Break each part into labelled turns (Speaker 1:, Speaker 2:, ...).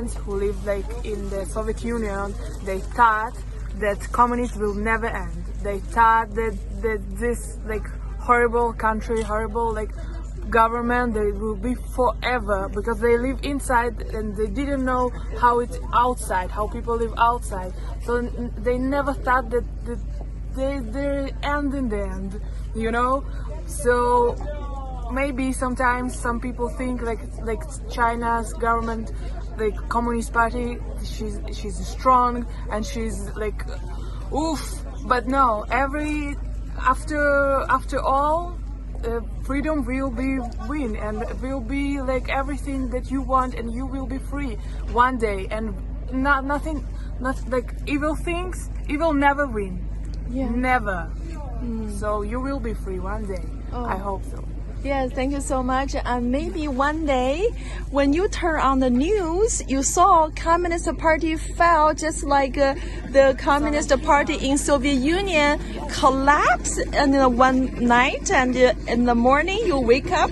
Speaker 1: parents who lived like in the Soviet Union, they thought that communism will never end. They thought that this like horrible country, horrible like government, they will be forever, because they live inside and they didn't know how it's outside, how people live outside. So they never thought that they're end in the end, you know. So maybe sometimes some people think like China's government, like Communist Party, she's strong and she's like oof, but no, after all, freedom will be win, and will be like everything that you want, and you will be free one day, and not like evil things, evil never win.
Speaker 2: Yeah.
Speaker 1: Never. So you will be free one day. I hope so.
Speaker 2: Yes, thank you so much. And maybe one day, when you turn on the news, you saw Communist Party fell, just like the Communist Party in Soviet Union collapsed in one night, and in the morning you wake up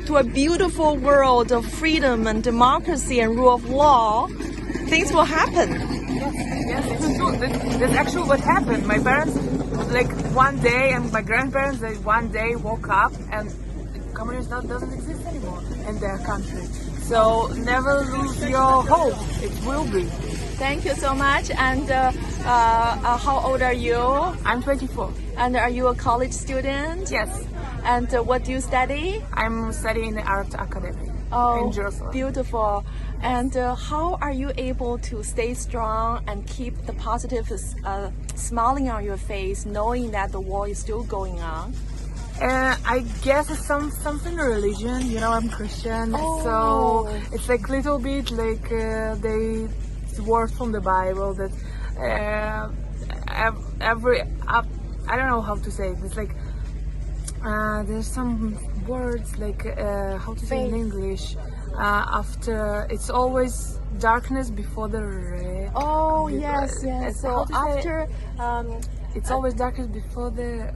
Speaker 2: to a beautiful world of freedom and democracy and rule of law. Things will happen.
Speaker 1: Yes, it's true. That's actually what happened. My parents, like one day, and my grandparents, they one day woke up and communism doesn't exist anymore in their country. So never lose your hope. It will be.
Speaker 2: Thank you so much. And how old are you?
Speaker 1: I'm 24.
Speaker 2: And are you a college student?
Speaker 1: Yes.
Speaker 2: And what do you study?
Speaker 1: I'm studying in the Art Academy in Jerusalem.
Speaker 2: Beautiful. And how are you able to stay strong and keep the positive smiling on your face, knowing that the war is still going on?
Speaker 1: I guess it's something religion. You know, I'm Christian, so it's like little bit like it's words from the Bible that I don't know how to say it. It's like there's some words like how to say in English. After it's always darkness before the red.
Speaker 2: Oh yes. So after
Speaker 1: it's always darkness before the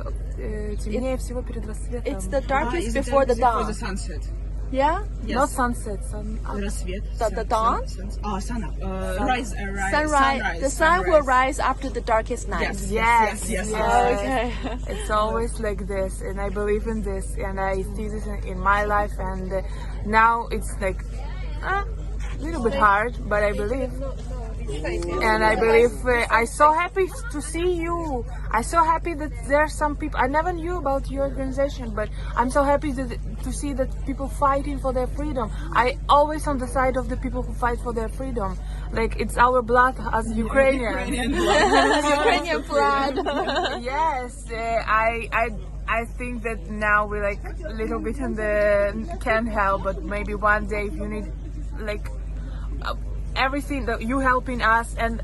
Speaker 1: темнее всего перед рассветом.
Speaker 2: It's the darkest before the dawn.
Speaker 3: Before the sunset.
Speaker 2: Yeah.
Speaker 3: Yes.
Speaker 1: Not sunset.
Speaker 3: Рассвет.
Speaker 2: The dawn.
Speaker 3: Sunrise.
Speaker 2: The sun will rise after the darkest night.
Speaker 1: Yes.
Speaker 2: Okay.
Speaker 1: It's always like this, and I believe in this, and I see this in my life, and now it's like a little bit hard, but I believe. And I believe I'm so happy to see you. I'm so happy that there are some people. I never knew about your organization, but I'm so happy to see that people fighting for their freedom. I always on the side of the people who fight for their freedom. Like it's our blood as Ukrainians.
Speaker 2: Ukrainian blood.
Speaker 1: Yes, I think that now we're like a little bit in the can't help, but maybe one day if you need like everything that you helping us, and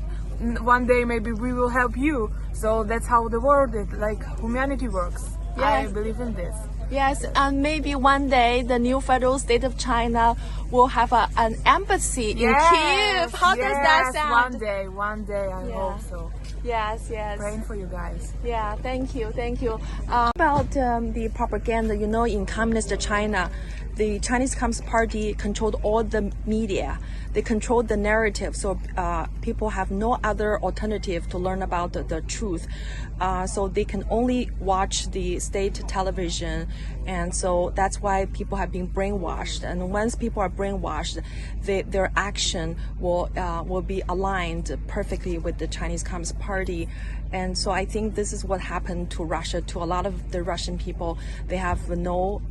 Speaker 1: one day maybe we will help you. So that's how the world is, like humanity works.
Speaker 2: Yes.
Speaker 1: I believe in this.
Speaker 2: Yes, and maybe one day the new federal state of China will have an embassy in Kyiv. How does that sound?
Speaker 1: One day I hope so.
Speaker 2: Yes.
Speaker 1: Praying for you guys.
Speaker 2: Yeah, thank you. About the propaganda, you know, in communist China, the Chinese Communist Party controlled all the media. They controlled the narrative, so people have no other alternative to learn about the truth. So they can only watch the state television, and so that's why people have been brainwashed. And once people are brainwashed, their action will be aligned perfectly with the Chinese Communist Party. And so I think this is what happened to Russia, to a lot of the Russian people. They have no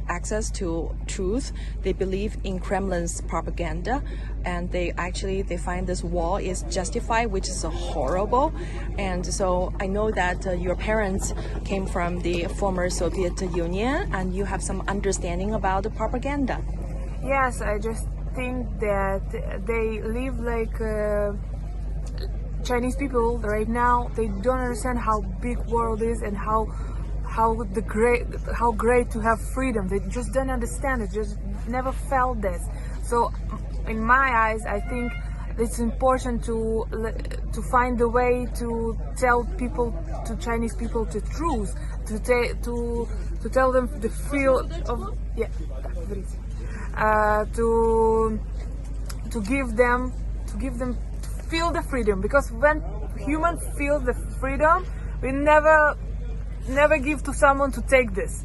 Speaker 2: access to truth. They believe in Kremlin's propaganda, and they find this war is justified, which is horrible. And so I know that your parents came from the former Soviet Union, and you have some understanding about the propaganda.
Speaker 1: Yes, I just think that they live like Chinese people right now. They don't understand how big world is and how great to have freedom. They just don't understand it. Just never felt this. So in my eyes, I think it's important to find a way to tell people, to Chinese people, the truth, to tell them the feel of to give them feel the freedom, because when humans feel the freedom, we never give to someone to take this.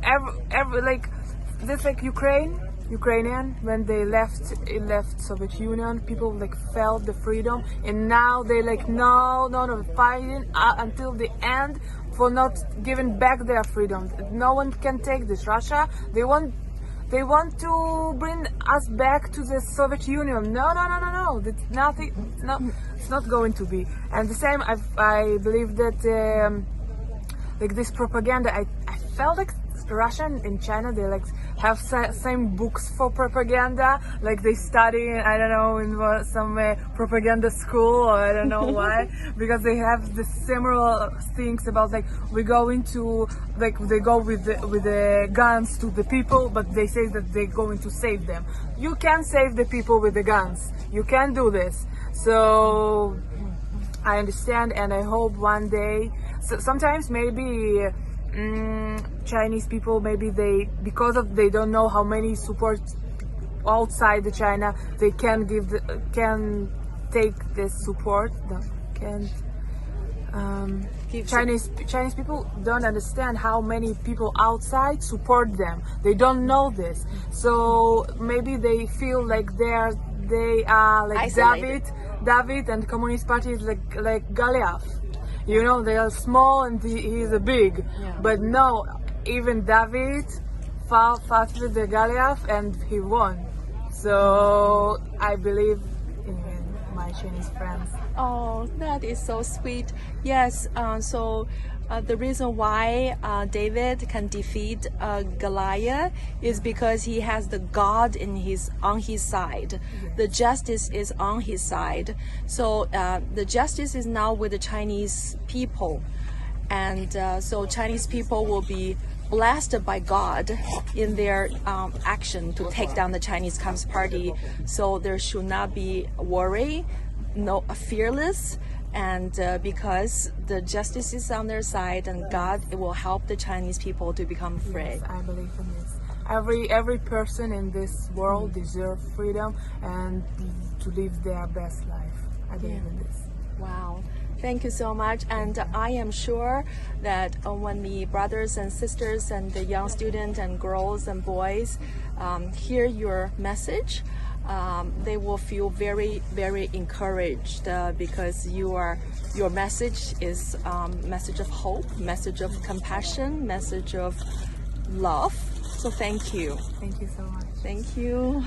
Speaker 1: Ever like this, like Ukrainian, when they left Soviet Union, people like felt the freedom, and now they like no fighting until the end for not giving back their freedom. No one can take this. Russia, they want to bring us back to the Soviet Union. No. That's nothing. No, it's not going to be. And the same, I believe that like this propaganda. I felt like Russia and China, they like have same books for propaganda. Like they study, I don't know, in some propaganda school, or I don't know why, because they have the similar things about like we go into like they go with the guns to the people, but they say that they're going to save them. You can't save the people with the guns. You can't do this. So I understand, and I hope one day. So sometimes maybe. Chinese people, maybe they don't know how many support outside the China, they can take this support. Chinese people don't understand how many people outside support them. They don't know this, so maybe they feel like they are like
Speaker 2: isolated.
Speaker 1: David and Communist Party is like Goliath. You know, they are small and he's a big.
Speaker 2: Yeah.
Speaker 1: But no, even David fought with the Goliath and he won. So I believe in my Chinese friends.
Speaker 2: Oh, that is so sweet. Yes, so the reason why David can defeat Goliath is because he has the God on his side. Yes. The justice is on his side. So the justice is now with the Chinese people, and so Chinese people will be blessed by God in their action to take down the Chinese Communist Party. So there should not be worry, no fearless. And because the justice is on their side, and God will help the Chinese people to become free.
Speaker 1: Yes, I believe in this. Every person in this world deserves freedom and to live their best life. I believe in this.
Speaker 2: Wow. Thank you so much. And I am sure that when the brothers and sisters and the young students and girls and boys hear your message, they will feel very, very encouraged because your message is message of hope, message of compassion, message of love. So thank you.
Speaker 1: Thank you so much.
Speaker 2: Thank you.